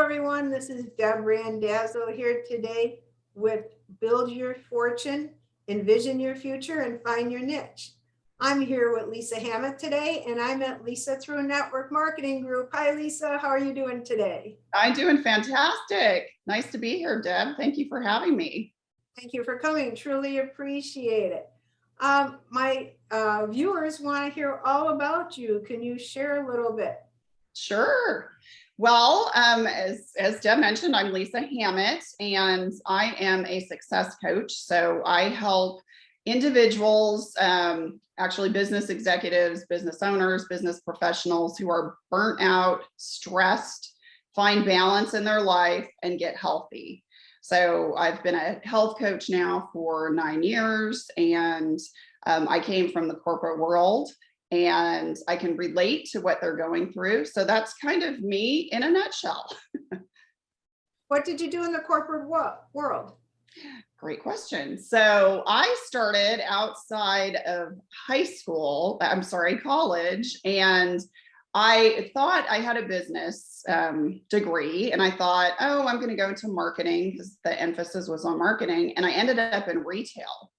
everyone. This is Deb Randazzo here today with Build Your Fortune, Envision Your Future, and Find Your Niche. I'm here with Lisa Hammett today, and I met Lisa through a network marketing group. Hi, Lisa. How are you doing today? I'm doing fantastic. Nice to be here, Deb. Thank you for having me. Thank you for coming. Truly appreciate it. My viewers want to hear all about you. Can you share a little bit? Sure. Well, as Deb mentioned, I'm Lisa Hammett, and I am a success coach. So I help individuals, actually business executives, business owners, business professionals who are burnt out, stressed, find balance in their life, and get healthy. So I've been a health coach now for 9 years, and I came from the corporate world, and I can relate to what they're going through. So that's kind of me in a nutshell. What did you do in the corporate world? Great question. So I started outside of college, and I thought I had a business degree, and I thought, oh, I'm going to go into marketing because the emphasis was on marketing, and I ended up in retail.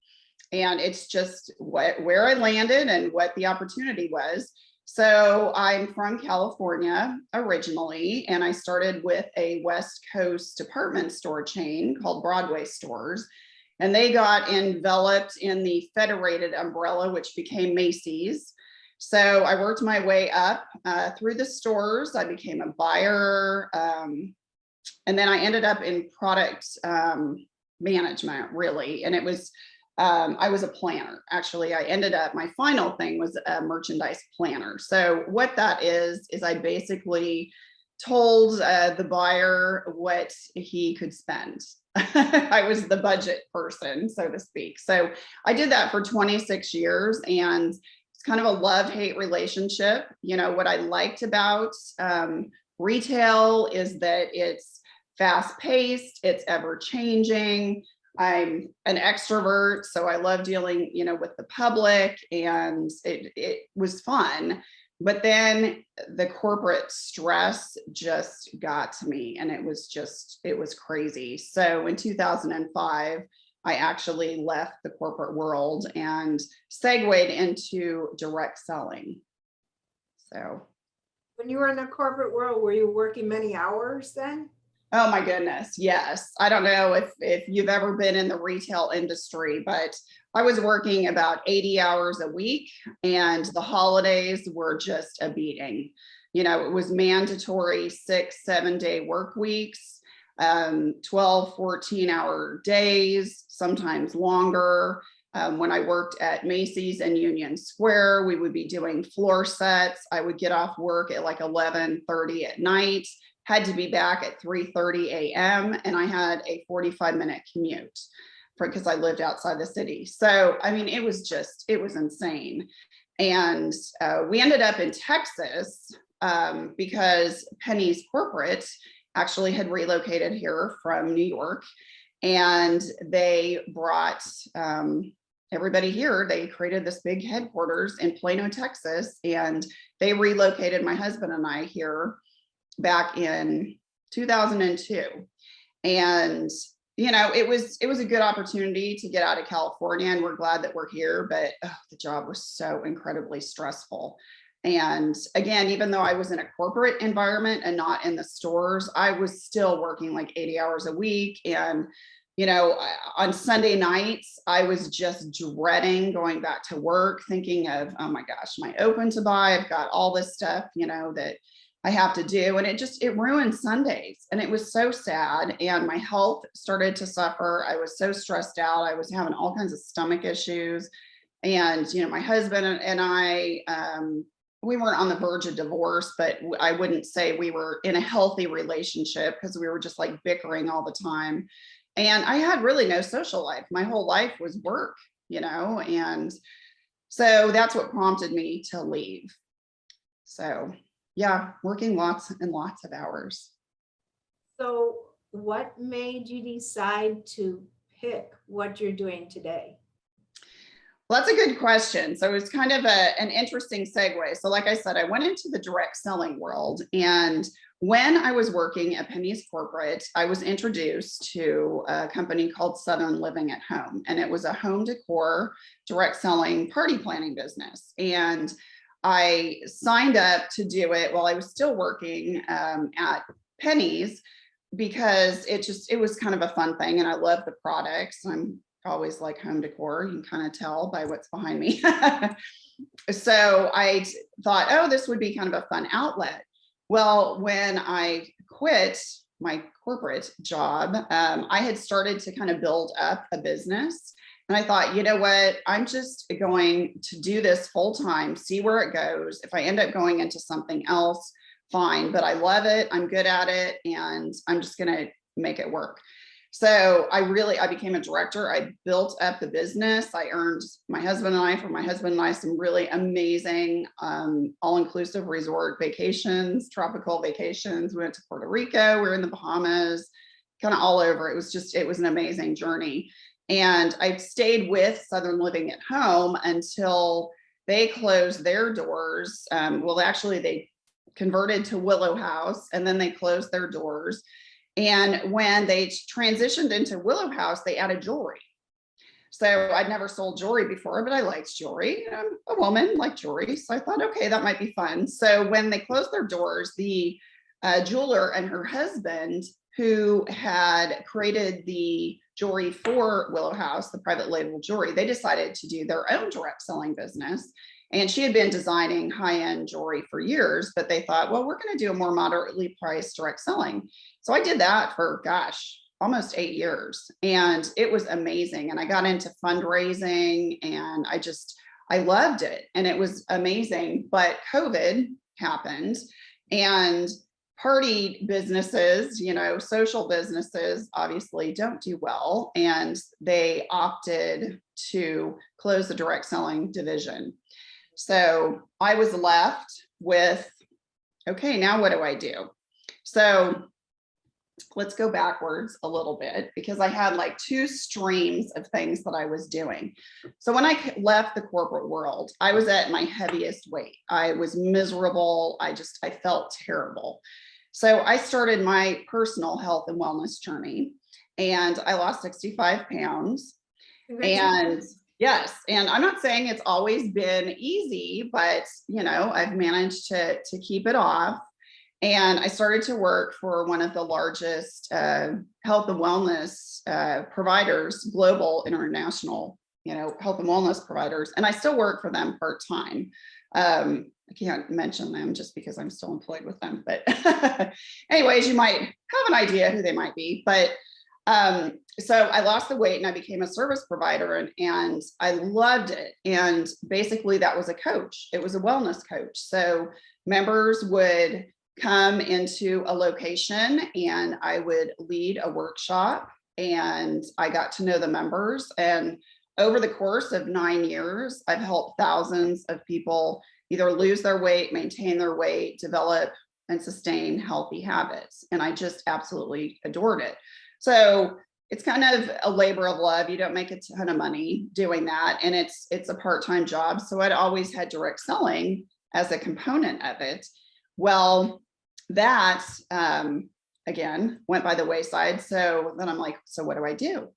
And it's just where I landed and what the opportunity was. So I'm from California originally, and I started with a West Coast department store chain called Broadway Stores. And they got enveloped in the Federated umbrella, which became Macy's. So I worked my way up through the stores. I became a buyer. And then I ended up in product management, really. And it was I was a planner. Actually, my final thing was a merchandise planner. So what that is I basically told the buyer what he could spend. I was the budget person, so to speak. So I did that for 26 years, and it's kind of a love-hate relationship. You know, what I liked about retail is that it's fast-paced, it's ever-changing. I'm an extrovert, so I love dealing, with the public, and it was fun. But then the corporate stress just got to me, and it was crazy. So in 2005, I actually left the corporate world and segued into direct selling. So when you were in the corporate world, were you working many hours then? Oh my goodness, yes. I don't know if you've ever been in the retail industry, but I was working about 80 hours a week, and the holidays were just a beating. It was mandatory 6-7 day work weeks, 12, 14-hour days, sometimes longer. When I worked at Macy's and Union Square, we would be doing floor sets. I would get off work at like 11:30 at night, had to be back at 3:30 a.m. and I had a 45-minute commute because I lived outside the city. So, I mean, it was insane. And we ended up in Texas because Penny's corporate actually had relocated here from New York, and they brought everybody here. They created this big headquarters in Plano, Texas, and they relocated my husband and I here back in 2002. And it was a good opportunity to get out of California, and we're glad that we're here, but the job was so incredibly stressful. And again, even though I was in a corporate environment and not in the stores, I was still working like 80 hours a week. And on Sunday nights, I was just dreading going back to work, thinking of, oh my gosh, my open to buy, I've got all this stuff, that I have to do. And it ruined Sundays, and it was so sad. And my health started to suffer. I was so stressed out. I was having all kinds of stomach issues. And, my husband and I, we weren't on the verge of divorce, but I wouldn't say we were in a healthy relationship because we were just like bickering all the time. And I had really no social life. My whole life was work, and so that's what prompted me to leave. So yeah, working lots and lots of hours. So what made you decide to pick what you're doing today? Well, that's a good question. So it's kind of an interesting segue. So like I said, I went into the direct selling world, and when I was working at Penny's Corporate, I was introduced to a company called Southern Living at Home, and it was a home decor, direct selling party planning business. And I signed up to do it while I was still working at Penny's because it was kind of a fun thing, and I love the products. I'm always like home decor. You can kind of tell by what's behind me. So I thought, oh, this would be kind of a fun outlet. Well, when I quit my corporate job, I had started to kind of build up a business. And I thought, you know what, I'm just going to do this full time, see where it goes. If I end up going into something else, fine, but I love it. I'm good at it. And I'm just going to make it work. So I became a director. I built up the business. I earned my husband and I some really amazing all-inclusive resort vacations, tropical vacations. We went to Puerto Rico, we were in the Bahamas, kind of all over. It was an amazing journey. And I stayed with Southern Living at Home until they closed their doors. Actually, they converted to Willow House, and then they closed their doors. And when they transitioned into Willow House, they added jewelry. So I'd never sold jewelry before, but I liked jewelry. I'm a woman, like jewelry. So I thought, okay, that might be fun. So when they closed their doors, the jeweler and her husband, who had created the jewelry for Willow House, the private label jewelry, they decided to do their own direct selling business. And she had been designing high-end jewelry for years, but they thought, well, we're going to do a more moderately priced direct selling. So I did that for, almost 8 years. And it was amazing. And I got into fundraising and I loved it. And it was amazing. But COVID happened, and party businesses, social businesses obviously don't do well. And they opted to close the direct selling division. So I was left with, okay, now what do I do? So let's go backwards a little bit, because I had like two streams of things that I was doing. So when I left the corporate world, I was at my heaviest weight. I was miserable. I felt terrible. So I started my personal health and wellness journey, and I lost 65 pounds. And yes, and I'm not saying it's always been easy, but I've managed to keep it off. And I started to work for one of the largest health and wellness providers, global, international, health and wellness providers. And I still work for them part-time. I can't mention them just because I'm still employed with them. But anyways, you might have an idea who they might be. But so I lost the weight and I became a service provider, and I loved it. And basically that was a coach. It was a wellness coach. So members would come into a location and I would lead a workshop, and I got to know the members. And over the course of 9 years, I've helped thousands of people either lose their weight, maintain their weight, develop and sustain healthy habits. And I just absolutely adored it. So it's kind of a labor of love. You don't make a ton of money doing that. And it's a part-time job. So I'd always had direct selling as a component of it. Well, that, again, went by the wayside. So then I'm like, so what do I do?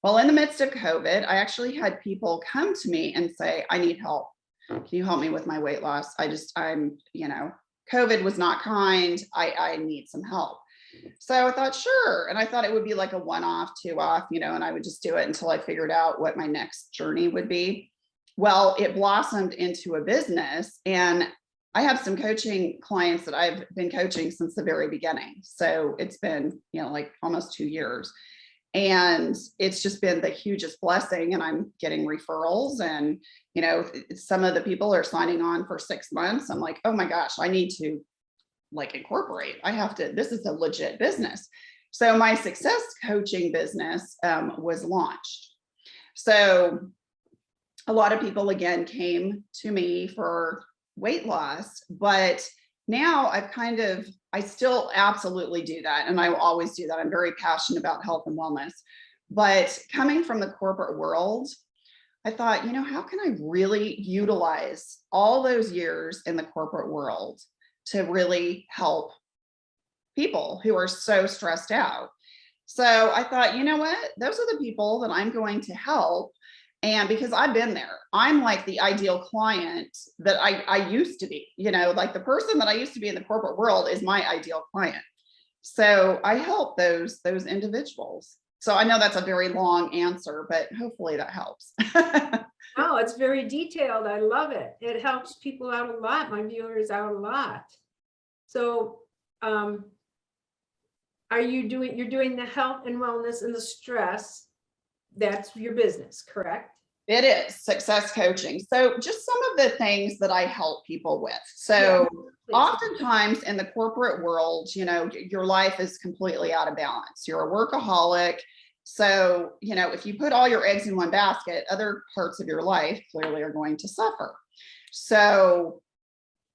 Well, in the midst of COVID, I actually had people come to me and say, I need help. Can you help me with my weight loss? COVID was not kind. I need some help. So I thought, sure. And I thought it would be like a 1-off, 2-off, and I would just do it until I figured out what my next journey would be. Well, it blossomed into a business, and I have some coaching clients that I've been coaching since the very beginning. So it's been, like almost 2 years. And it's just been the hugest blessing. And I'm getting referrals, and, some of the people are signing on for 6 months. I'm like, oh my gosh, I need to incorporate. This is a legit business. So my success coaching business was launched. So a lot of people, again, came to me for weight loss, but now I still absolutely do that. And I will always do that. I'm very passionate about health and wellness, but coming from the corporate world, I thought, how can I really utilize all those years in the corporate world to really help people who are so stressed out. So I thought, you know what? Those are the people that I'm going to help. And because I've been there, I'm like the ideal client that I used to be, like the person that I used to be in the corporate world is my ideal client. So I help those individuals. So I know that's a very long answer, but hopefully that helps. No, it's very detailed. I love it. It helps people out a lot, my viewers out a lot. So you're doing the health and wellness and the stress. That's your business, correct? It is success coaching. So just some of the things that I help people with. So Yeah, oftentimes in the corporate world, your life is completely out of balance. You're a workaholic. So, if you put all your eggs in one basket, other parts of your life clearly are going to suffer. So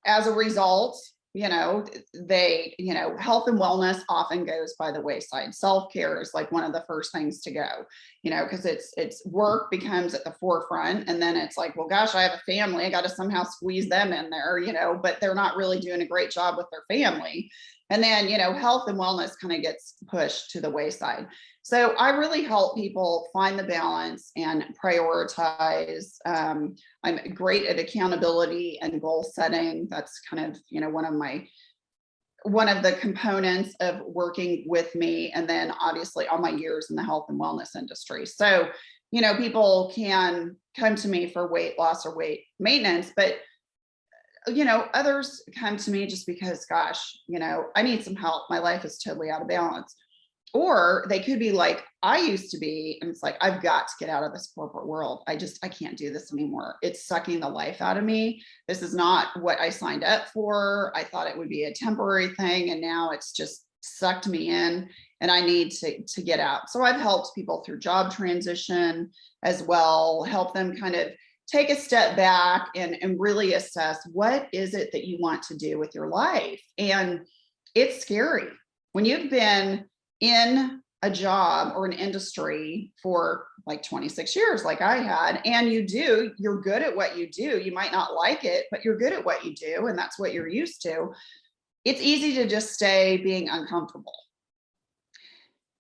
as a result, health and wellness often goes by the wayside. Self-care is like one of the first things to go, because it's work becomes at the forefront. And then it's like, well, gosh, I have a family. I got to somehow squeeze them in there, but they're not really doing a great job with their family. And then, health and wellness kind of gets pushed to the wayside. So I really help people find the balance and prioritize. I'm great at accountability and goal setting. That's kind of, one of the components of working with me. And then obviously all my years in the health and wellness industry. So, people can come to me for weight loss or weight maintenance, but others come to me just because, gosh, I need some help. My life is totally out of balance. Or they could be like, I used to be, and it's like, I've got to get out of this corporate world. I can't do this anymore. It's sucking the life out of me. This is not what I signed up for. I thought it would be a temporary thing. And now it's just sucked me in and I need to get out. So I've helped people through job transition as well, help them kind of take a step back and really assess what is it that you want to do with your life. And it's scary when you've been in a job or an industry for like 26 years, like I had, and you're good at what you do. You might not like it, but you're good at what you do. And that's what you're used to. It's easy to just stay being uncomfortable.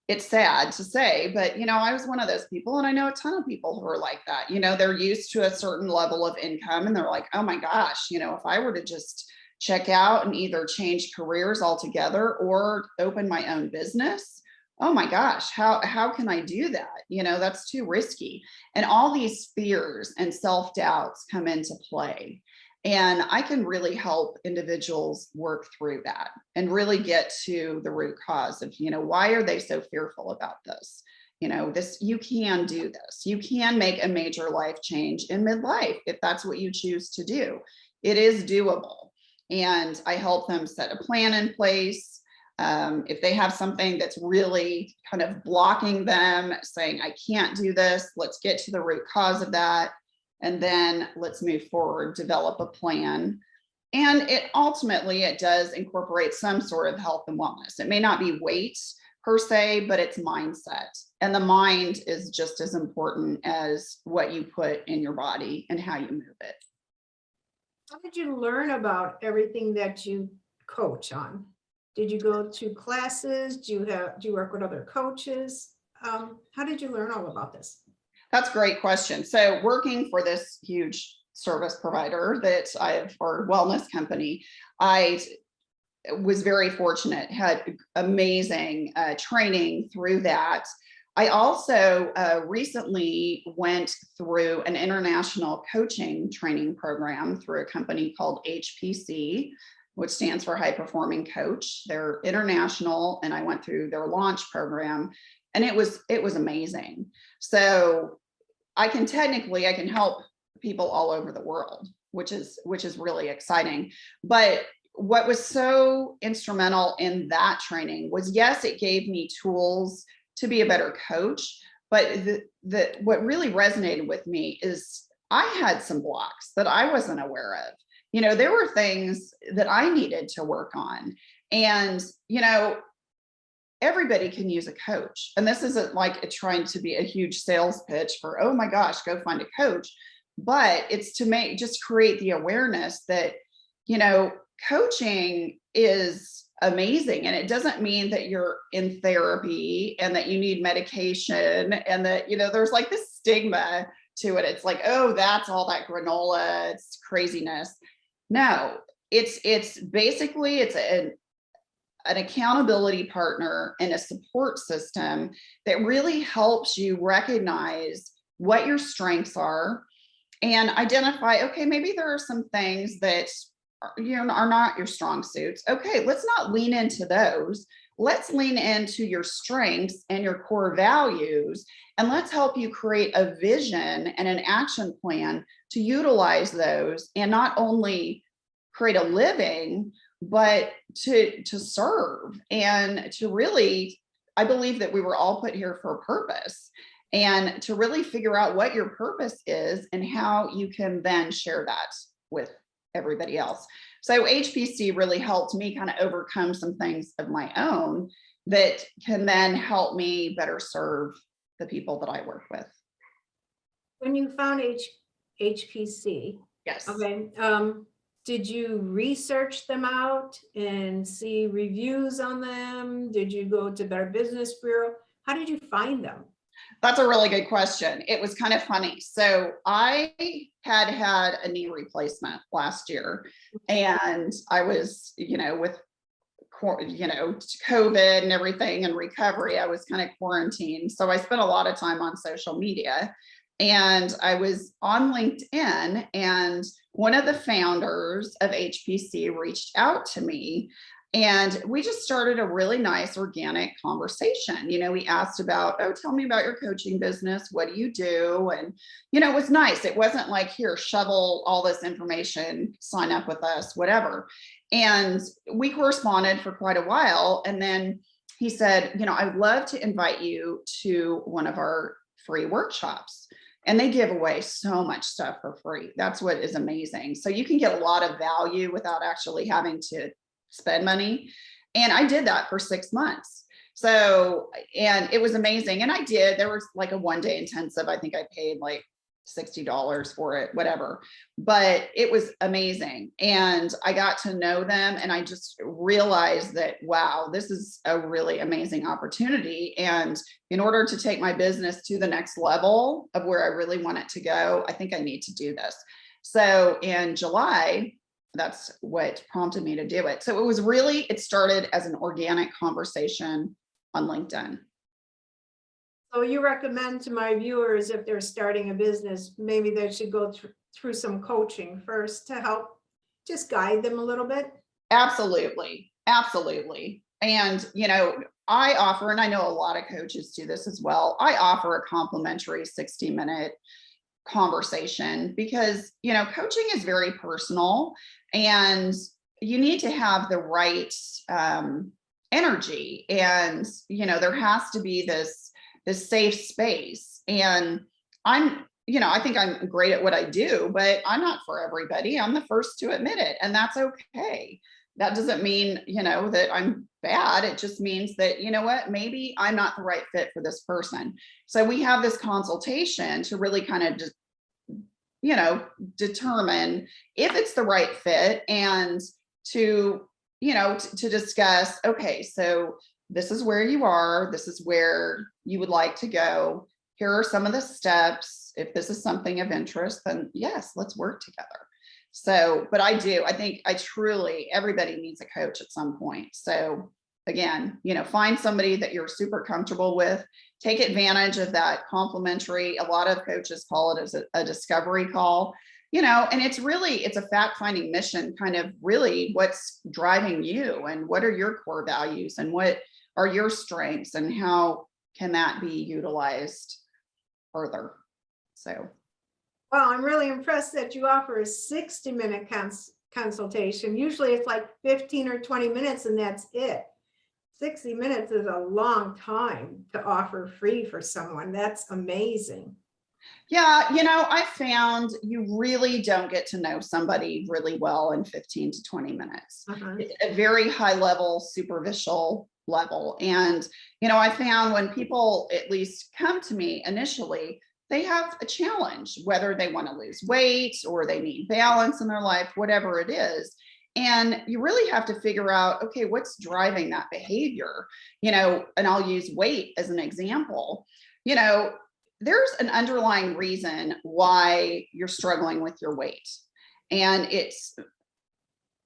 It's sad to say, but I was one of those people, and I know a ton of people who are like that. They're used to a certain level of income and they're like, oh my gosh, if I were to just check out and either change careers altogether or open my own business, oh my gosh, how can I do that? That's too risky. And all these fears and self-doubts come into play. And I can really help individuals work through that and really get to the root cause of, why are they so fearful about this? You can do this. You can make a major life change in midlife if that's what you choose to do. It is doable. And I help them set a plan in place. If they have something that's really kind of blocking them, saying, I can't do this, let's get to the root cause of that. And then let's move forward, develop a plan. And it does incorporate some sort of health and wellness. It may not be weight per se, but it's mindset. And the mind is just as important as what you put in your body and how you move it. How did you learn about everything that you coach on? Did you go to classes? Do you work with other coaches? How did you learn all about this? That's a great question. So working for this huge service provider or wellness company, I was very fortunate, had amazing training through that. I also recently went through an international coaching training program through a company called HPC, which stands for High Performing Coach. They're international, and I went through their launch program, and it was amazing. So I can help people all over the world, which is really exciting. But what was so instrumental in that training was, yes, it gave me tools to be a better coach, but what really resonated with me is I had some blocks that I wasn't aware of. There were things that I needed to work on, and everybody can use a coach. And this isn't like trying to be a huge sales pitch for, oh my gosh, go find a coach. But it's to create the awareness that, coaching is amazing. And it doesn't mean that you're in therapy and that you need medication and that, there's like this stigma to it. It's like, oh, that's all that granola, it's craziness. No, it's basically, it's an accountability partner and a support system that really helps you recognize what your strengths are and identify, okay, maybe there are some things that are not your strong suits. Okay, let's not lean into those. Let's lean into your strengths and your core values, and let's help you create a vision and an action plan to utilize those and not only create a living, but to serve and to really, I believe that we were all put here for a purpose, and to really figure out what your purpose is and how you can then share that with everybody else. So HPC really helped me kind of overcome some things of my own that can then help me better serve the people that I work with. When you found HPC, Yes. okay, did you research them out and see reviews on them? Did you go to Better Business Bureau? How did you find them? That's a really good question. It was kind of funny. So I had a knee replacement last year, and I was, with COVID and everything and recovery, I was kind of quarantined. So I spent a lot of time on social media, and I was on LinkedIn, and one of the founders of HPC reached out to me. And we just started a really nice organic conversation. We asked about, oh, tell me about your coaching business. What do you do? And, it was nice. It wasn't like, here, shovel all this information, sign up with us, whatever. And we corresponded for quite a while. And then he said, I'd love to invite you to one of our free workshops. And they give away so much stuff for free. That's what is amazing. So you can get a lot of value without actually having to spend money. And I did that for 6 months. So, and it was amazing. And there was like a 1-day intensive. I think I paid like $60 for it, whatever, but it was amazing. And I got to know them, and I just realized that, wow, this is a really amazing opportunity. And in order to take my business to the next level of where I really want it to go, I think I need to do this. So in July, that's what prompted me to do it. So it started as an organic conversation on LinkedIn. So you recommend to my viewers, if they're starting a business, maybe they should go through some coaching first to help just guide them a little bit? Absolutely. Absolutely. And, I offer, and I know a lot of coaches do this as well, I offer a complimentary 60-minute conversation because, coaching is very personal, and you need to have the right energy, and there has to be this safe space. And I think I'm great at what I do, but I'm not for everybody. I'm the first to admit it, and that's okay. That doesn't mean that I'm bad. It just means that, maybe I'm not the right fit for this person. So we have this consultation to really kind of just determine if it's the right fit, and to discuss, okay, so this is where you are, this is where you would like to go. Here are some of the steps. If this is something of interest, then yes, let's work together. So, but I think everybody needs a coach at some point. So again, find somebody that you're super comfortable with, take advantage of that complimentary, a lot of coaches call it as a discovery call, and it's a fact-finding mission, kind of really what's driving you, and what are your core values, and what are your strengths, and how can that be utilized further. So. Well, I'm really impressed that you offer a 60-minute consultation. Usually it's like 15 or 20 minutes and that's it. 60 minutes is a long time to offer free for someone. That's amazing. Yeah, I found you really don't get to know somebody really well in 15 to 20 minutes. It's a very high level, superficial level. And, I found when people at least come to me initially, they have a challenge, whether they want to lose weight or they need balance in their life, whatever it is. And you really have to figure out, okay, what's driving that behavior? And I'll use weight as an example. There's an underlying reason why you're struggling with your weight. And it's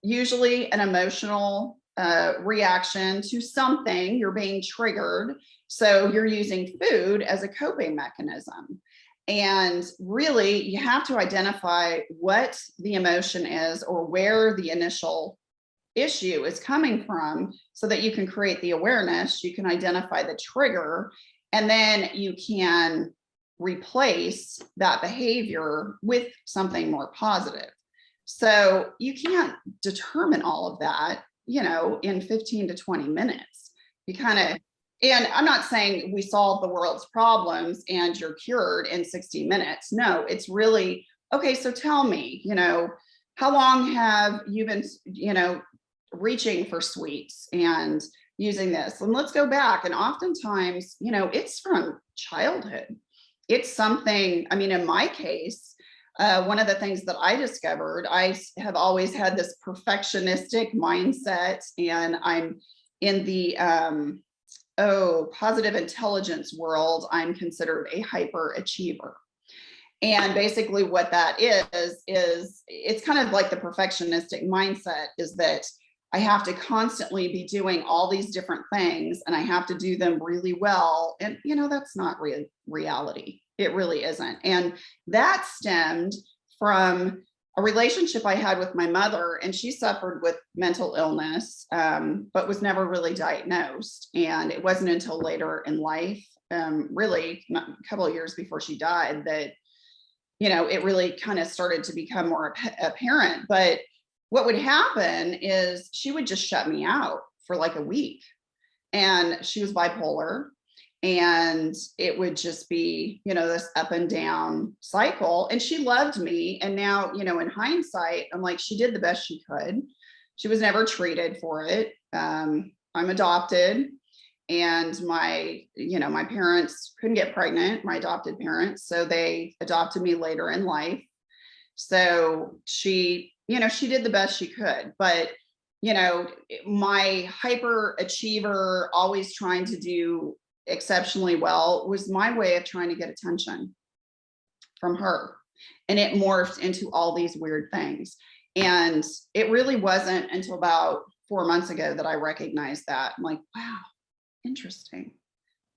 usually an emotional reaction to something. You're being triggered. So you're using food as a coping mechanism. And really, you have to identify what the emotion is or where the initial issue is coming from so that you can create the awareness, you can identify the trigger, and then you can replace that behavior with something more positive. So you can't determine all of that, in 15 to 20 minutes. And I'm not saying we solve the world's problems and you're cured in 60 minutes. No, it's really, okay, so tell me, how long have you been, reaching for sweets and using this? And let's go back. And oftentimes, it's from childhood. It's something, in my case, one of the things that I discovered, I have always had this perfectionistic mindset, and I'm in the positive intelligence world. I'm considered a hyperachiever. And basically what that is it's kind of like the perfectionistic mindset is that I have to constantly be doing all these different things and I have to do them really well. And, that's not reality. It really isn't. And that stemmed from a relationship I had with my mother, and she suffered with mental illness, but was never really diagnosed. And it wasn't until later in life, really a couple of years before she died, that, it really kind of started to become more apparent. But what would happen is she would just shut me out for like a week. And she was bipolar. And it would just be, this up and down cycle. And she loved me. And now, in hindsight, I'm like, she did the best she could. She was never treated for it. I'm adopted. And my parents couldn't get pregnant, my adopted parents. So they adopted me later in life. So she did the best she could. But, my hyperachiever, always trying to do exceptionally well, was my way of trying to get attention from her. And it morphed into all these weird things. And it really wasn't until about 4 months ago that I recognized that. I'm like, wow, interesting.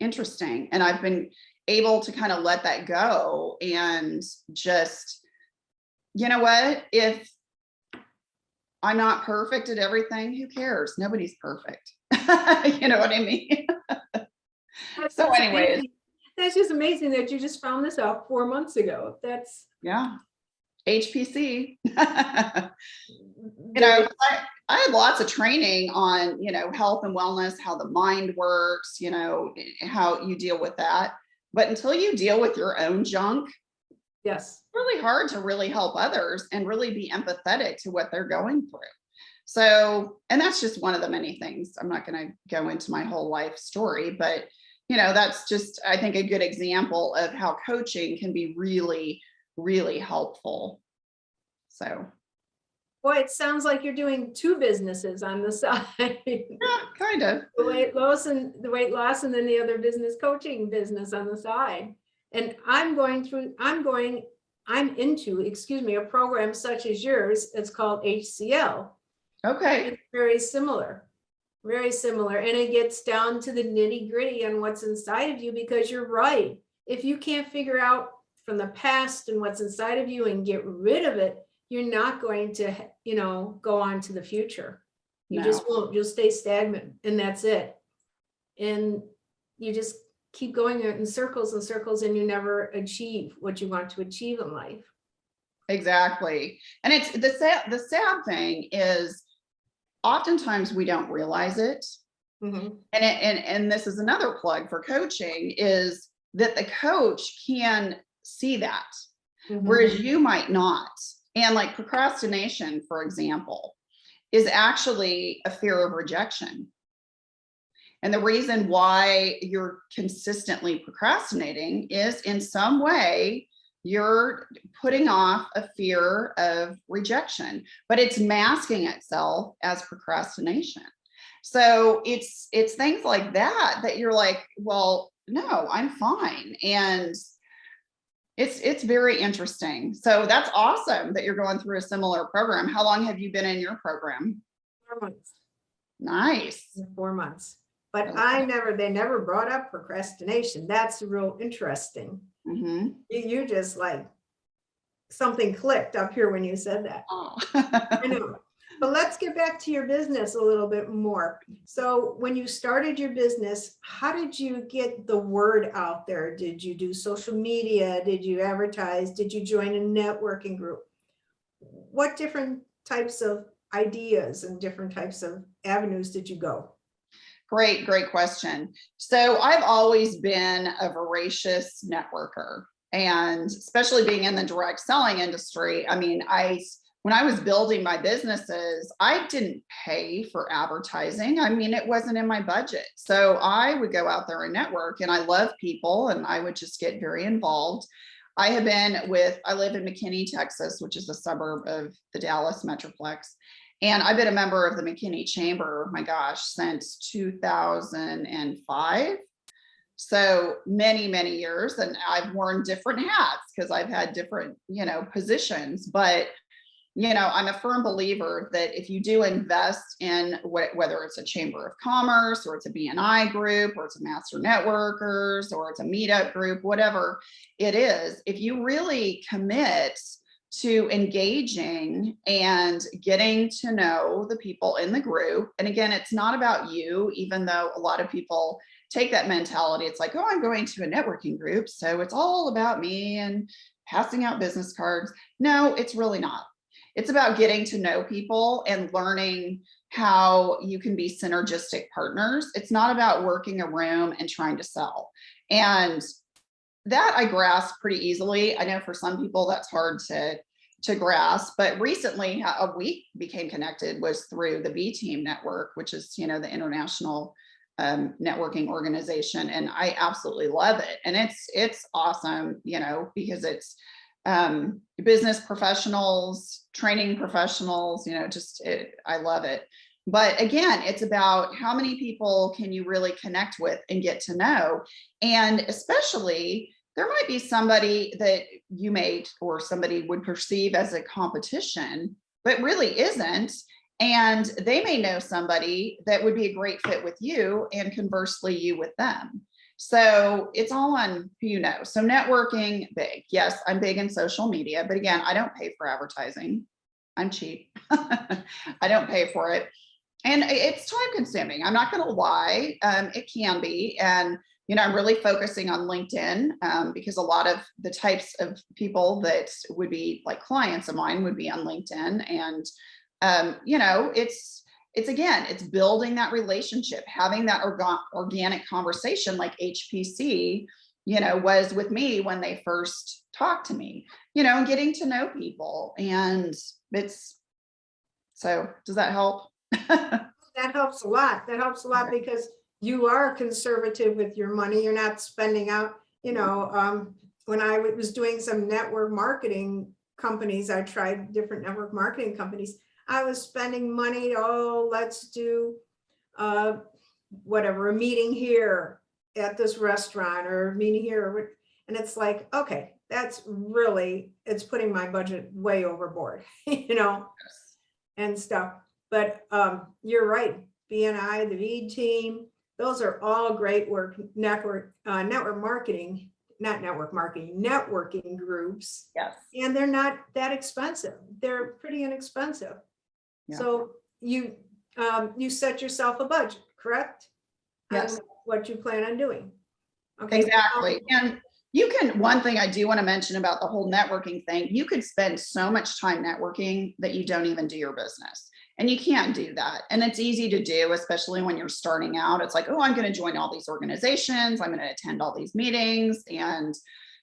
And I've been able to kind of let that go and just, what? If I'm not perfect at everything, who cares? Nobody's perfect. You know what I mean? So anyways, that's just amazing that you just found this out 4 months ago. That's HPC. I had lots of training on, health and wellness, how the mind works, how you deal with that. But until you deal with your own junk, yes, it's really hard to really help others and really be empathetic to what they're going through. So, and that's just one of the many things. I'm not going to go into my whole life story, but that's just, I think, a good example of how coaching can be really, really helpful. So. Boy, it sounds like you're doing two businesses on the side. Yeah, kind of. The weight loss and then the other business, coaching business on the side. And I'm into, a program such as yours. It's called HCL. Okay. It's very similar. And it gets down to the nitty gritty on what's inside of you, because you're right. If you can't figure out from the past and what's inside of you and get rid of it, you're not going to, go on to the future. You just won't. You'll stay stagnant, and that's it. And you just keep going in circles and circles, and you never achieve what you want to achieve in life. Exactly. And it's the sad thing is oftentimes we don't realize it. Mm-hmm. And this is another plug for coaching, is that the coach can see that, Mm-hmm. whereas you might not. And like procrastination, for example, is actually a fear of rejection. And the reason why you're consistently procrastinating is in some way You're putting off a fear of rejection, but it's masking itself as procrastination. So it's things like that you're like, well, no, I'm fine. And it's very interesting. So that's awesome that you're going through a similar program. How long have you been in your program? 4 months. Nice. 4 months. But Okay. they never brought up procrastination. That's real interesting. Mhm. You just like something clicked up here when you said that. Oh. I know. But let's get back to your business a little bit more. So when you started your business, how did you get the word out there? Did you do social media? Did you advertise? Did you join a networking group? What different types of ideas and different types of avenues did you go? Great question. So I've always been a voracious networker, and especially being in the direct selling industry. I mean, when I was building my businesses, I didn't pay for advertising. I mean, it wasn't in my budget. So I would go out there and network, and I love people, and I would just get very involved. I live in McKinney, Texas, which is a suburb of the Dallas Metroplex. And I've been a member of the McKinney Chamber, my gosh, since 2005. So many years. And I've worn different hats because I've had different, positions. But, I'm a firm believer that if you do invest in whether it's a chamber of commerce or it's a BNI group or it's a master networkers or it's a meetup group, whatever it is, if you really commit to engaging and getting to know the people in the group. And again, it's not about you, even though a lot of people take that mentality. It's like, oh, I'm going to a networking group, so it's all about me and passing out business cards. No, it's really not. It's about getting to know people and learning how you can be synergistic partners. It's not about working a room and trying to sell. And that I grasp pretty easily. I know for some people that's hard to grasp, but recently how we became connected was through the B Team Network, which is the international networking organization, and I absolutely love it. And it's awesome, because it's business professionals, training professionals, I love it. But again, it's about how many people can you really connect with and get to know. And especially, there might be somebody that you may or somebody would perceive as a competition, but really isn't. And they may know somebody that would be a great fit with you, and conversely, you with them. So it's all on who you know. So networking, big. Yes, I'm big in social media, but again, I don't pay for advertising. I'm cheap. I don't pay for it. And it's time consuming. I'm not going to lie. It can be. And, I'm really focusing on LinkedIn because a lot of the types of people that would be like clients of mine would be on LinkedIn. And, it's building that relationship, having that organic conversation like HPC, was with me when they first talked to me, and getting to know people. And so does that help? That helps a lot. That helps a lot because you are conservative with your money. You're not spending out, when I was doing some network marketing companies, I tried different network marketing companies. I was spending money. Oh, let's do whatever, a meeting here at this restaurant or a meeting here. And it's like, okay, it's putting my budget way overboard, and stuff. But you're right. BNI, the V Team, those are all great network marketing, not network marketing, networking groups. Yes. And they're not that expensive. They're pretty inexpensive. Yeah. So you set yourself a budget, correct? Yes. On what you plan on doing. Okay. Exactly. And one thing I do want to mention about the whole networking thing, you could spend so much time networking that you don't even do your business. And you can't do that. And it's easy to do, especially when you're starting out. It's like, oh, I'm going to join all these organizations. I'm going to attend all these meetings. And,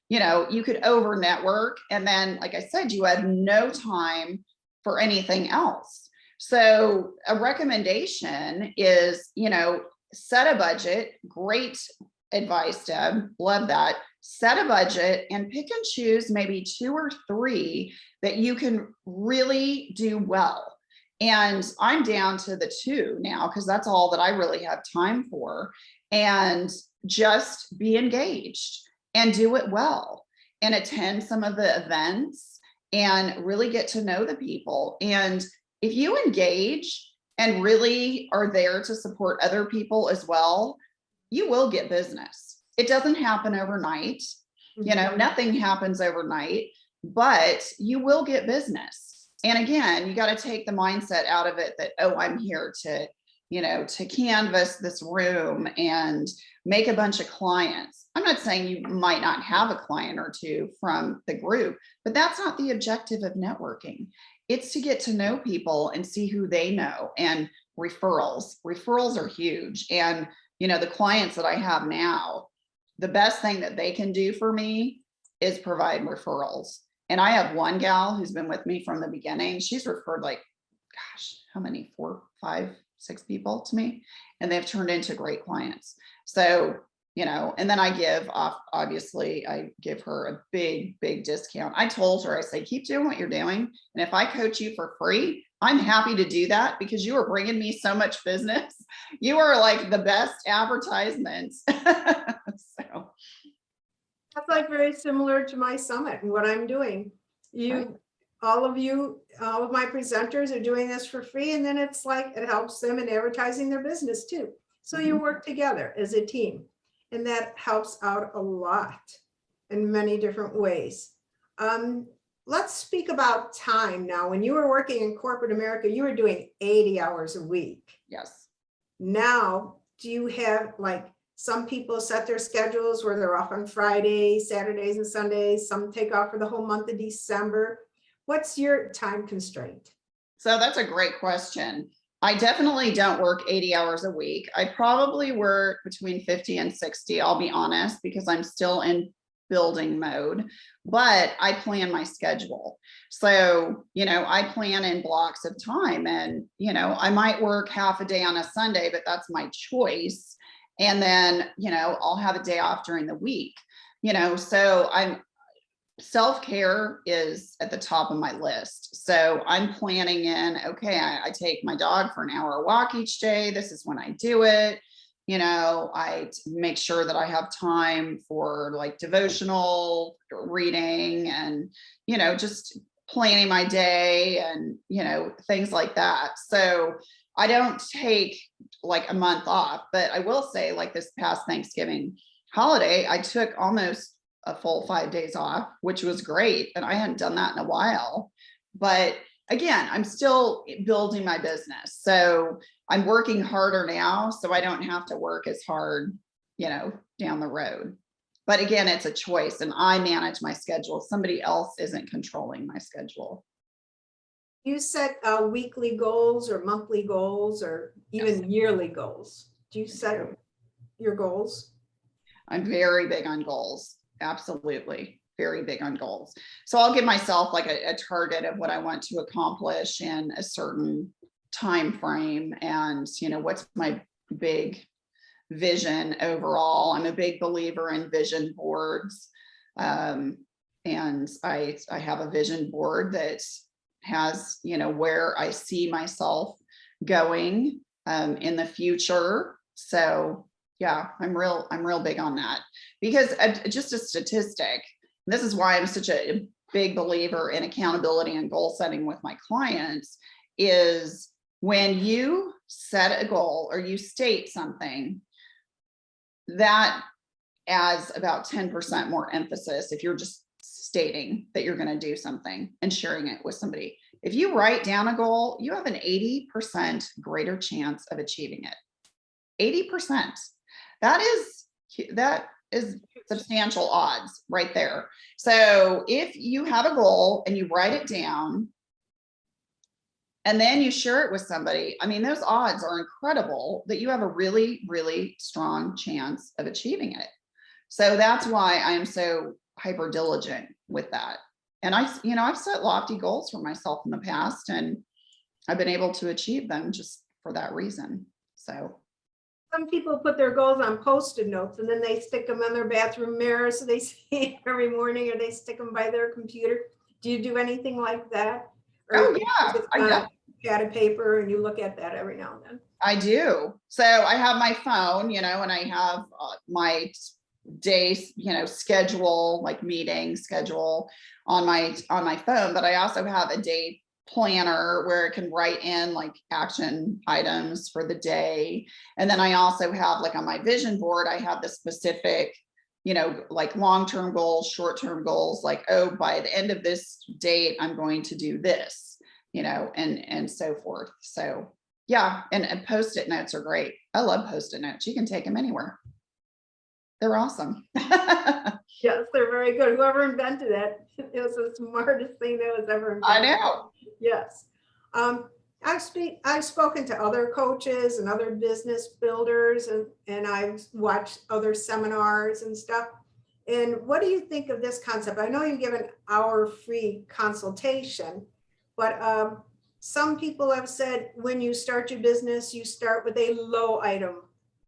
you could over network. And then, like I said, you have no time for anything else. So a recommendation is, set a budget. Great advice, Deb. Love that. set a budget and pick and choose maybe 2 or 3 that you can really do well. And I'm down to the 2 now because that's all that I really have time for. And just be engaged and do it well and attend some of the events and really get to know the people. And if you engage and really are there to support other people as well, you will get business. It doesn't happen overnight. Nothing happens overnight, but you will get business. And again, you got to take the mindset out of it that, oh, I'm here to, to canvas this room and make a bunch of clients. I'm not saying you might not have a client or 2 from the group, but that's not the objective of networking. It's to get to know people and see who they know, and referrals. Referrals are huge. And, the clients that I have now, the best thing that they can do for me is provide referrals. And I have one gal who's been with me from the beginning. She's referred like, gosh, how many, 4, 5, 6 people to me, and they've turned into great clients. So, and then I give off, obviously I give her a big, big discount. I told her, I say, keep doing what you're doing. And if I coach you for free, I'm happy to do that because you are bringing me so much business. You are like the best advertisement. So. That's like very similar to my summit and what I'm doing. Right. All of my presenters are doing this for free. And then it's like, it helps them in advertising their business too. So you work together as a team, and that helps out a lot in many different ways. Let's speak about time now. When you were working in corporate America, you were doing 80 hours a week. Yes. Now, do you have, like, some people set their schedules where they're off on Fridays, Saturdays, and Sundays. Some take off for the whole month of December. What's your time constraint? So that's a great question. I definitely don't work 80 hours a week. I probably work between 50 and 60, I'll be honest, because I'm still in building mode, but I plan my schedule. So, I plan in blocks of time, and, I might work half a day on a Sunday, but that's my choice. And then, I'll have a day off during the week, so self-care is at the top of my list. So I'm planning in, okay, I take my dog for an hour walk each day. This is when I do it. I make sure that I have time for like devotional reading and, just planning my day and, things like that. So I don't take like a month off, but I will say, like, this past Thanksgiving holiday, I took almost a full 5 days off, which was great. And I hadn't done that in a while. But again, I'm still building my business. So I'm working harder now, so I don't have to work as hard, down the road. But again, it's a choice, and I manage my schedule. Somebody else isn't controlling my schedule. You set weekly goals or monthly goals or even yearly goals. Do you set your goals? I'm very big on goals. Absolutely. Very big on goals. So I'll give myself like a target of what I want to accomplish in a certain time frame, and what's my big vision overall. I'm a big believer in vision boards, and I have a vision board that has where I see myself going in the future. So yeah, I'm real big on that, because just a statistic. This is why I'm such a big believer in accountability and goal setting with my clients, is when you set a goal or you state something, that adds about 10% more emphasis if you're just stating that you're going to do something and sharing it with somebody. If you write down a goal, you have an 80% greater chance of achieving it. 80%. That is substantial odds right there. So if you have a goal and you write it down and then you share it with somebody, I mean, those odds are incredible that you have a really, really strong chance of achieving it. So that's why I am so hyper diligent with that. And I've set lofty goals for myself in the past, and I've been able to achieve them just for that reason. So Some people put their goals on Post-it notes and then they stick them on their bathroom mirror so they see it every morning, or they stick them by their computer. Do you do anything like that? Or Oh is yeah, it on a pad of paper and you look at that every now and then? I do. So I have my phone, and I have my day, schedule, like meeting schedule on my phone, but I also have a day planner where it can write in like action items for the day. And then I also have, like, on my vision board, I have the specific, like long-term goals, short-term goals, like, oh, by the end of this date, I'm going to do this, and so forth. So yeah, and Post-it notes are great. I love Post-it notes. You can take them anywhere. They're awesome. Yes, they're very good. Whoever invented it, it was the smartest thing that was ever I invented. know. Yes. I've spoken to other coaches and other business builders, and I've watched other seminars and stuff. And what do you think of this concept? I know you give an hour free consultation, but some people have said when you start your business, you start with a low item,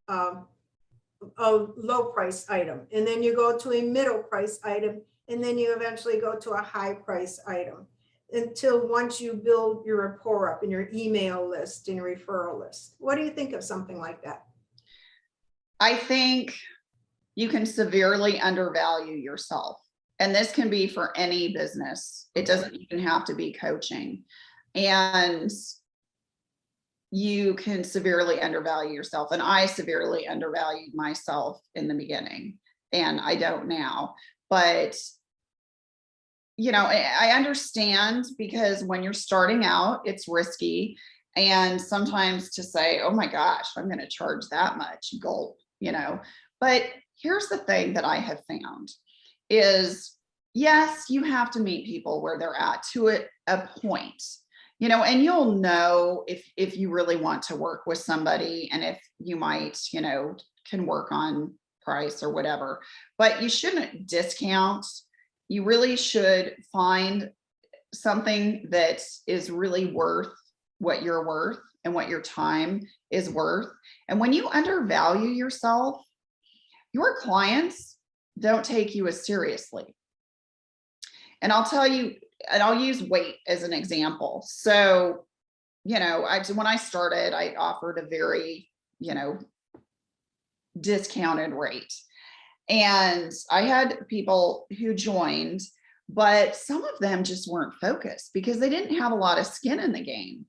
a low price item, and then you go to a middle price item, and then you eventually go to a high price item, until once you build your rapport up in your email list and your referral list. What do you think of something like that? I think you can severely undervalue yourself. And this can be for any business. It doesn't even have to be coaching. And you can severely undervalue yourself. And I severely undervalued myself in the beginning, and I don't now. But I understand, because when you're starting out, it's risky. And sometimes to say, oh my gosh, I'm going to charge that much, gulp, But here's the thing that I have found is, yes, you have to meet people where they're at to a point, and you'll know if you really want to work with somebody, and if you might, can work on price or whatever, but you shouldn't discount. You really should find something that is really worth what you're worth and what your time is worth. And when you undervalue yourself, your clients don't take you as seriously. And I'll tell you, and I'll use weight as an example. So, when I started, I offered a very, discounted rate. And I had people who joined, but some of them just weren't focused because they didn't have a lot of skin in the game.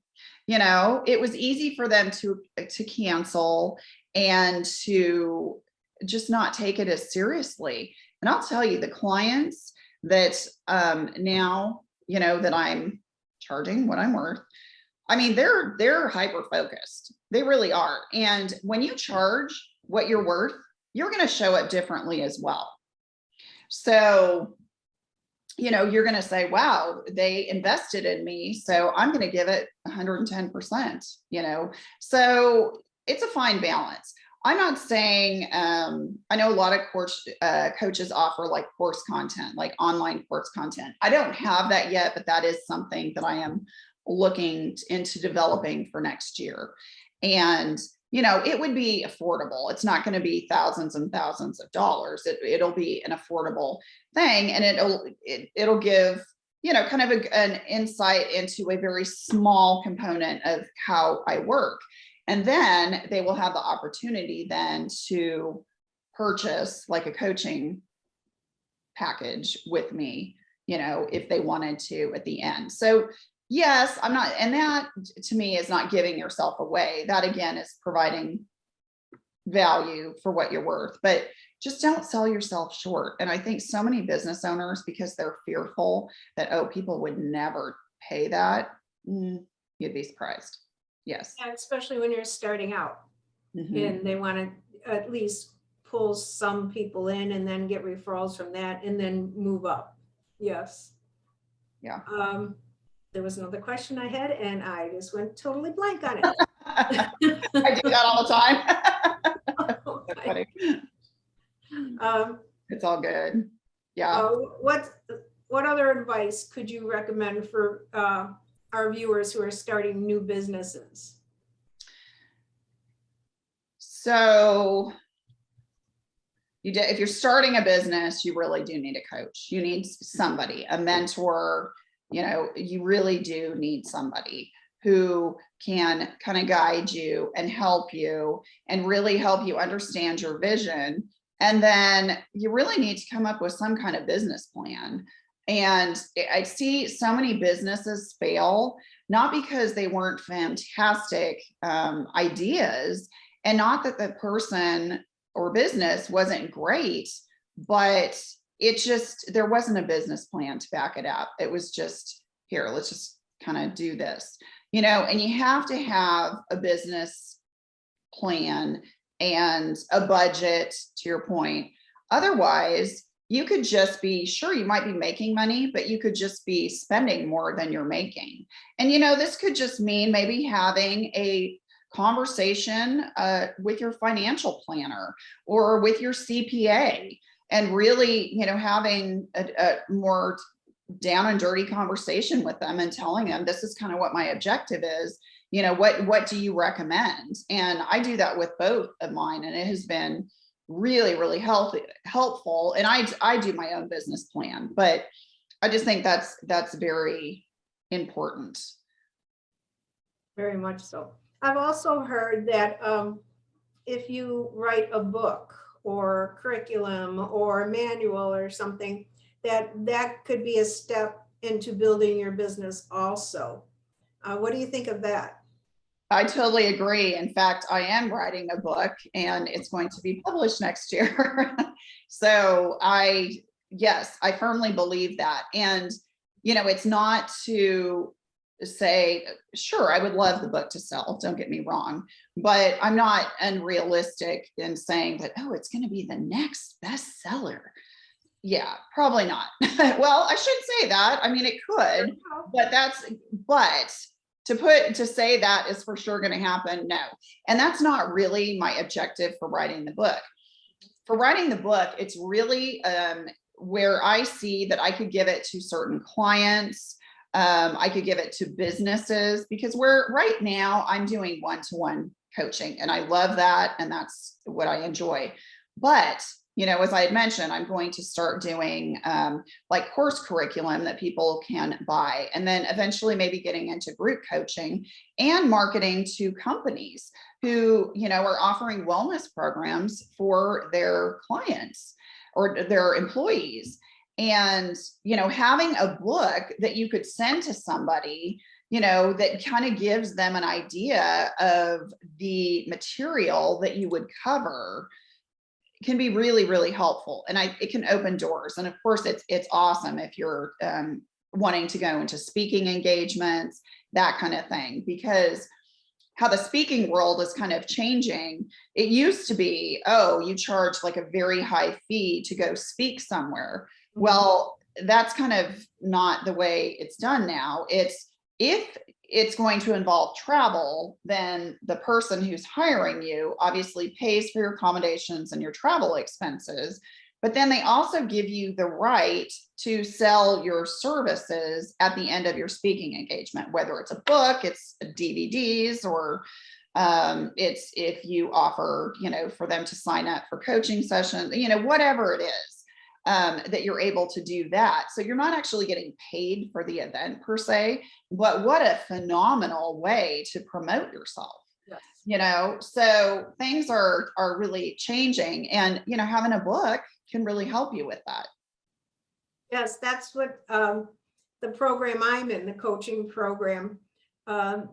It was easy for them to cancel and to just not take it as seriously. And I'll tell you, the clients that now, that I'm charging what I'm worth, I mean, they're hyper focused. They really are. And when you charge what you're worth, you're going to show up differently as well. So, you're going to say, wow, they invested in me, so I'm going to give it 110%, so it's a fine balance. I'm not saying, I know a lot of coaches offer like course content, like online course content. I don't have that yet, but that is something that I am looking into developing for next year. And it would be affordable. It's not going to be thousands and thousands of dollars. It'll be an affordable thing, and it'll give kind of an insight into a very small component of how I work. And then they will have the opportunity then to purchase like a coaching package with me, if they wanted to at the end. So yes, I'm not, and that to me is not giving yourself away. That again is providing value for what you're worth, but just don't sell yourself short. And I think so many business owners, because they're fearful that, oh, people would never pay that, you'd be surprised. Yes. Yeah, especially when you're starting out, Mhm. and they want to at least pull some people in and then get referrals from that and then move up. Yes. Yeah. There was another question I had and I just went totally blank on it. I do that all the time. That's funny. It's all good. Yeah. What other advice could you recommend for our viewers who are starting new businesses? So if you're starting a business, you really do need a coach. You need somebody, a mentor. You really do need somebody who can kind of guide you and help you and really help you understand your vision. And then you really need to come up with some kind of business plan. And I see so many businesses fail, not because they weren't fantastic ideas, and not that the person or business wasn't great, but there wasn't a business plan to back it up. It was just, here, let's just kind of do this, and you have to have a business plan and a budget, to your point. Otherwise, you could just be, sure, you might be making money, but you could just be spending more than you're making. And, this could just mean maybe having a conversation with your financial planner or with your CPA, and really, having a more down and dirty conversation with them and telling them, this is kind of what my objective is. What do you recommend? And I do that with both of mine, and it has been really, really helpful. And I do my own business plan, but I just think that's very important. Very much so. I've also heard that if you write a book or curriculum or a manual or something, that could be a step into building your business also. What do you think of that? I totally agree. In fact, I am writing a book and it's going to be published next year. So yes, I firmly believe that. And, it's not to say, sure, I would love the book to sell, don't get me wrong, but I'm not unrealistic in saying that, oh, it's going to be the next bestseller. Yeah, probably not. Well, I should say that. I mean, it could, but to say that is for sure going to happen, no. And that's not really my objective for writing the book. For writing the book, it's really where I see that I could give it to certain clients. I could give it to businesses, because right now I'm doing one-to-one coaching, and I love that. And that's what I enjoy. But, as I had mentioned, I'm going to start doing like course curriculum that people can buy, and then eventually maybe getting into group coaching and marketing to companies who, are offering wellness programs for their clients or their employees. And, having a book that you could send to somebody, that kind of gives them an idea of the material that you would cover, can be really, really helpful. And it can open doors. And of course, it's awesome if you're wanting to go into speaking engagements, that kind of thing, because how the speaking world is kind of changing. It used to be, oh, you charge like a very high fee to go speak somewhere. Well, that's kind of not the way it's done now. If it's going to involve travel, then the person who's hiring you obviously pays for your accommodations and your travel expenses. But then they also give you the right to sell your services at the end of your speaking engagement, whether it's a book, it's DVDs, or it's if you offer, for them to sign up for coaching sessions, whatever it is. That you're able to do that. So you're not actually getting paid for the event per se, but what a phenomenal way to promote yourself. Yes. So things are really changing, and, having a book can really help you with that. Yes, that's what the program I'm in, the coaching program, the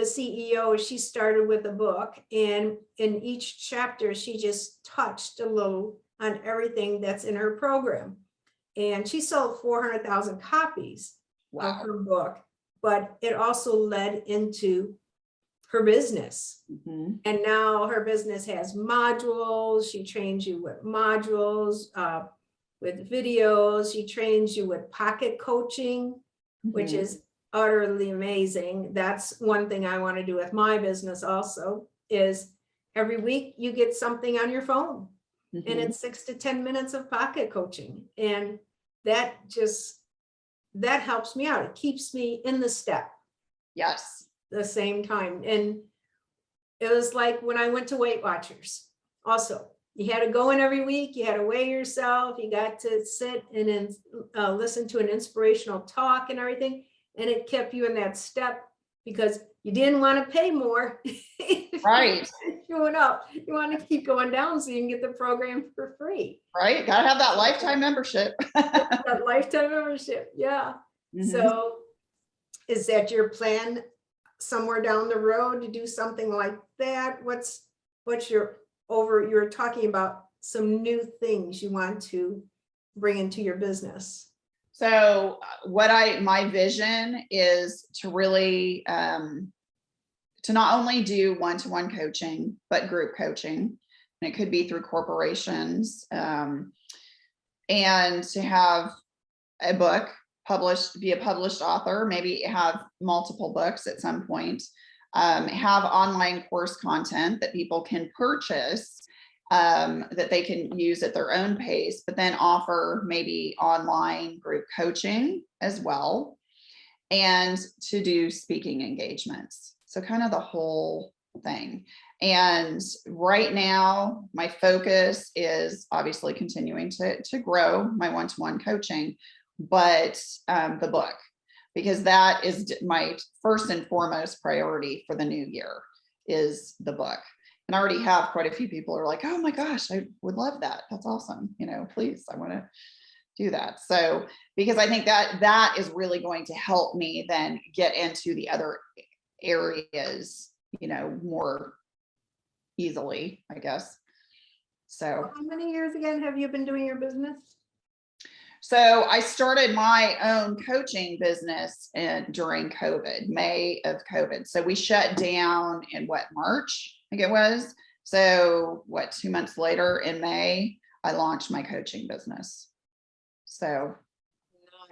CEO, she started with a book, and in each chapter, she just touched a little on everything that's in her program. And she sold 400,000 copies of her book, but it also led into her business. Mm-hmm. And now her business has modules. She trains you with modules, with videos. She trains you with pocket coaching, mm-hmm. which is utterly amazing. That's one thing I want to do with my business also, is every week you get something on your phone. Mm-hmm. And it's 6 to 10 minutes of pocket coaching. And that helps me out. It keeps me in the step. Yes. The same time. And it was like when I went to Weight Watchers. Also, you had to go in every week, you had to weigh yourself, you got to sit and then listen to an inspirational talk and everything. And it kept you in that step because you didn't want to pay more. Right. Showing up, you want to keep going down so you can get the program for free. Right. Got to have that lifetime membership. That lifetime membership. Yeah. Mhm. So is that your plan somewhere down the road to do something like that? What's your you were talking about some new things you want to bring into your business. So my vision is to really, to not only do one-to-one coaching, but group coaching. And it could be through corporations, and to have a book published, be a published author, maybe have multiple books at some point, have online course content that people can purchase, that they can use at their own pace, but then offer maybe online group coaching as well, and to do speaking engagements. So kind of the whole thing. And right now, my focus is obviously continuing to grow my one-to-one coaching, but the book, because that is my first and foremost priority for the new year, is the book. And I already have quite a few people who are like, oh my gosh, I would love that. That's awesome. Please, I want to do that. So, because I think that is really going to help me then get into the other areas, more easily, I guess. So how many years again have you been doing your business? So I started my own coaching business during COVID, May of COVID. So we shut down in March, I think it was. So 2 months later in May, I launched my coaching business. So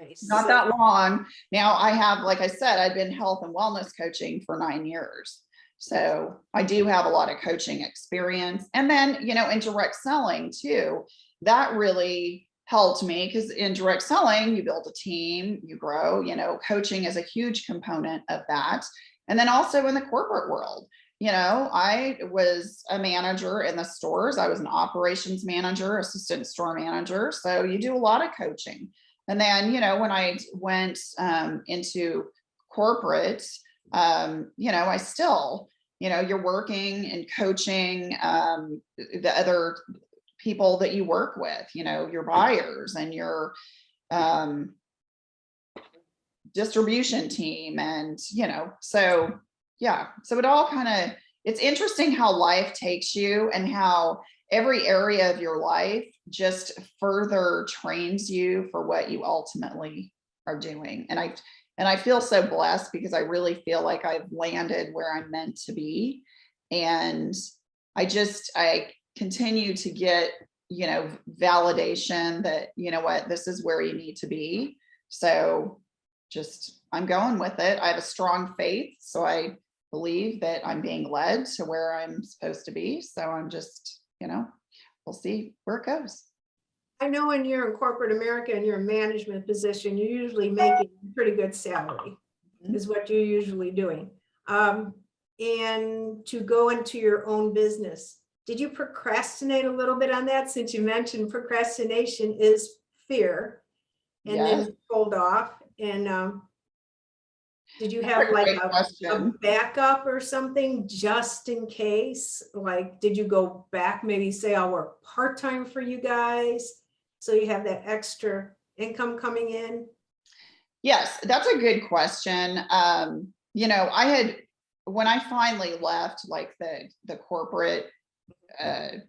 nice. Not that long. Now I have, like I said, I've been health and wellness coaching for 9 years. So I do have a lot of coaching experience. And then, in direct selling too, that really helped me, because in direct selling, you build a team, you grow, coaching is a huge component of that. And then also in the corporate world, I was a manager in the stores. I was an operations manager, assistant store manager. So you do a lot of coaching. And then, when I went into corporate, I still, you're working and coaching the other people that you work with, your buyers and your distribution team. And, so yeah, so it all it's interesting how life takes you and how every area of your life just further trains you for what you ultimately are doing. And I feel so blessed, because I really feel like I've landed where I'm meant to be. And I continue to get, validation that, this is where you need to be. So I'm going with it. I have a strong faith. So I believe that I'm being led to where I'm supposed to be. So I'm just, we'll see where it goes. I know when you're in corporate America and you're a management position, you're usually making a pretty good salary, is what you're usually doing. And to go into your own business, did you procrastinate a little bit on that? Since you mentioned procrastination is fear, and Yes. then hold off. And did you have That's a like great a question. backup or something just in case? Like, did you go back, maybe say, I'll work part-time for you guys, so you have that extra income coming in? Yes, that's a good question. When I finally left, like the corporate, I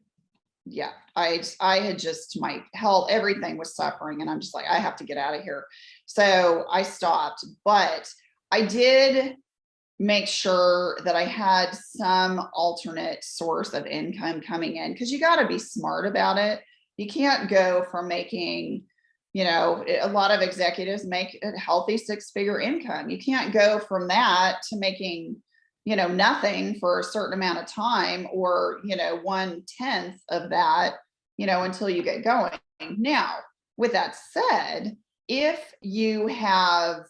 had just, my health, everything was suffering, and I'm just like, I have to get out of here. So I stopped, but I did make sure that I had some alternate source of income coming in, because you got to be smart about it. You can't go from making, a lot of executives make a healthy 6-figure income. You can't go from that to making, nothing for a certain amount of time, or, 1/10 of that, until you get going. Now, with that said, if you have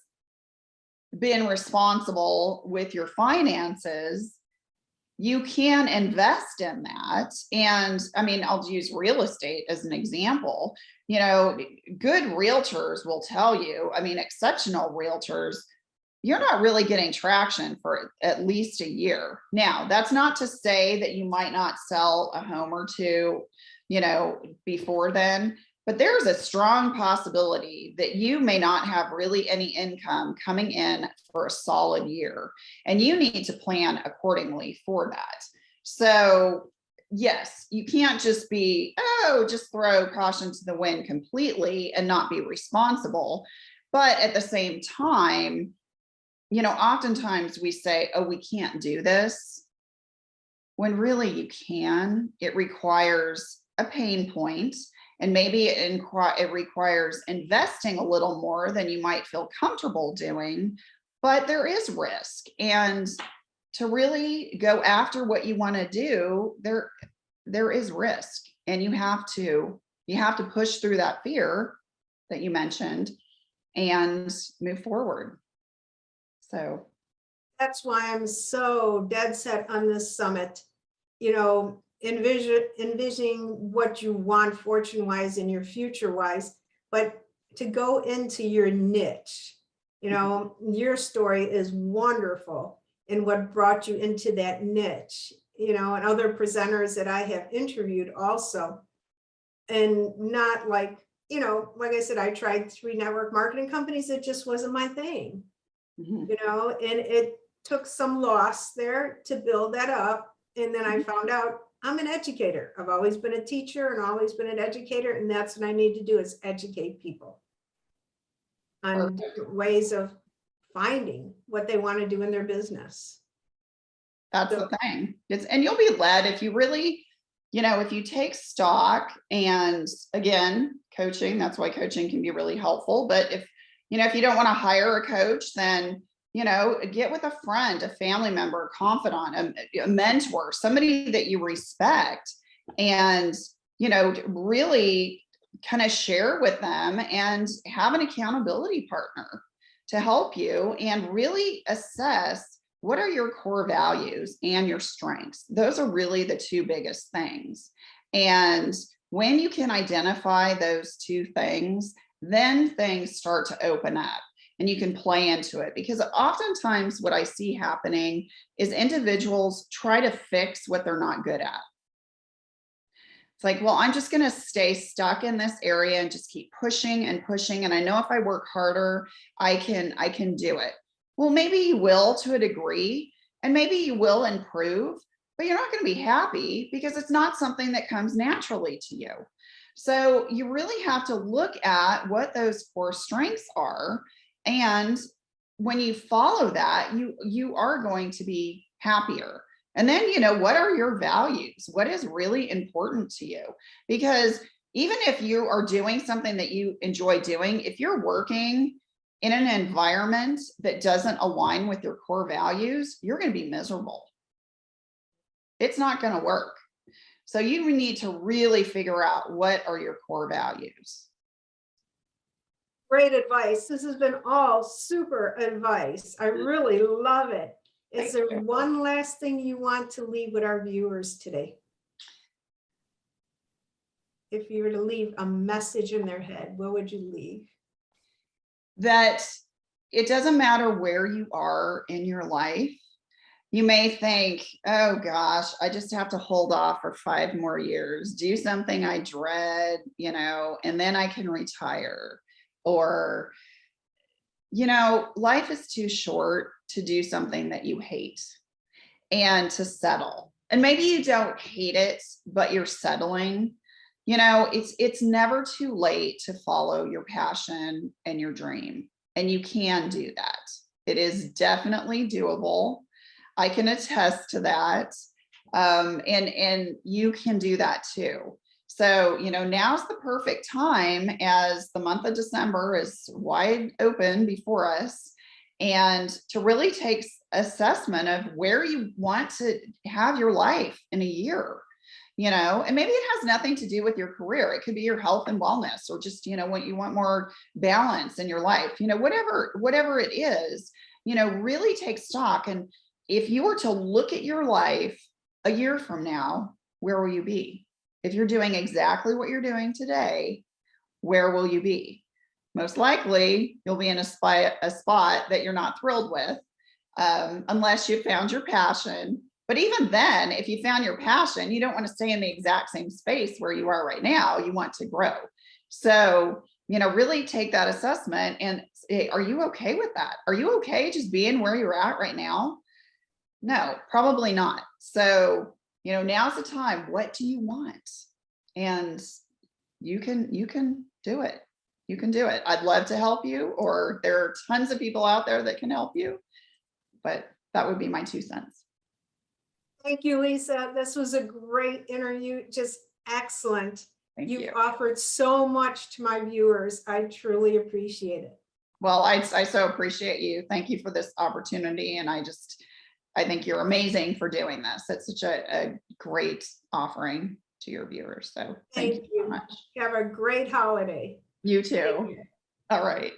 been responsible with your finances, you can invest in that. And I mean, I'll use real estate as an example. Good realtors will tell you, I mean, exceptional realtors, you're not really getting traction for at least a year. Now, that's not to say that you might not sell a home or two, before then, but there's a strong possibility that you may not have really any income coming in for a solid year, and you need to plan accordingly for that. So yes, you can't just just throw caution to the wind completely and not be responsible. But at the same time, oftentimes we say, oh, we can't do this, when really you can. It requires a pain point, and maybe it requires investing a little more than you might feel comfortable doing, but there is risk. And to really go after what you want to do, there is risk, and you have to push through that fear that you mentioned and move forward. So that's why I'm so dead set on this summit. Envisioning what you want fortune wise and your future wise, but to go into your niche. Your story is wonderful, and what brought you into that niche, and other presenters that I have interviewed also. And not like I said, I tried 3 network marketing companies. It just wasn't my thing. And it took some loss there to build that up. And then I found out I'm an educator. I've always been a teacher and always been an educator. And that's what I need to do, is educate people on different ways of finding what they want to do in their business. That's the thing. And you'll be led if you really, if you take stock. And again, coaching, that's why coaching can be really helpful. But if you don't want to hire a coach, then, get with a friend, a family member, a confidant, a mentor, somebody that you respect, and, really kind of share with them and have an accountability partner to help you and really assess what are your core values and your strengths. Those are really the 2 biggest things. And when you can identify those 2 things, then things start to open up and you can play into it. Because oftentimes what I see happening is individuals try to fix what they're not good at. It's like, well, I'm just going to stay stuck in this area and just keep pushing and pushing. And I know if I work harder, I can do it. Well, maybe you will to a degree, and maybe you will improve, but you're not going to be happy because it's not something that comes naturally to you. So you really have to look at what those 4 strengths are. And when you follow that, you are going to be happier. And then, what are your values? What is really important to you? Because even if you are doing something that you enjoy doing, if you're working in an environment that doesn't align with your core values, you're going to be miserable. It's not going to work. So you need to really figure out what are your core values. Great advice. This has been all super advice. I really love it. Is there one last thing you want to leave with our viewers today? If you were to leave a message in their head, what would you leave? That it doesn't matter where you are in your life. You may think, oh gosh, I just have to hold off for 5 more years, do something I dread, and then I can retire. Or, life is too short to do something that you hate and to settle. And maybe you don't hate it, but you're settling. It's never too late to follow your passion and your dream. And you can do that. It is definitely doable. I can attest to that. And you can do that too. So, now's the perfect time, as the month of December is wide open before us, and to really take assessment of where you want to have your life in a year, and maybe it has nothing to do with your career. It could be your health and wellness, or just, what you want more balance in your life, whatever it is, really take stock. And if you were to look at your life a year from now, where will you be? If you're doing exactly what you're doing today, where will you be? Most likely, you'll be in a spot that you're not thrilled with, unless you found your passion. But even then, if you found your passion, you don't want to stay in the exact same space where you are right now. You want to grow. So, really take that assessment and say, are you okay with that? Are you okay just being where you're at right now? No, probably not. So, now's the time. What do you want? And you can do it. You can do it. I'd love to help you, or there are tons of people out there that can help you, but that would be my 2 cents. Thank you, Lisa. This was a great interview, just excellent. Thank You've you. offered so much to my viewers. I truly appreciate it. Well, I so appreciate you. Thank you for this opportunity. And I think you're amazing for doing this. It's such a great offering to your viewers. So thank you so much. Have a great holiday. You too. All right.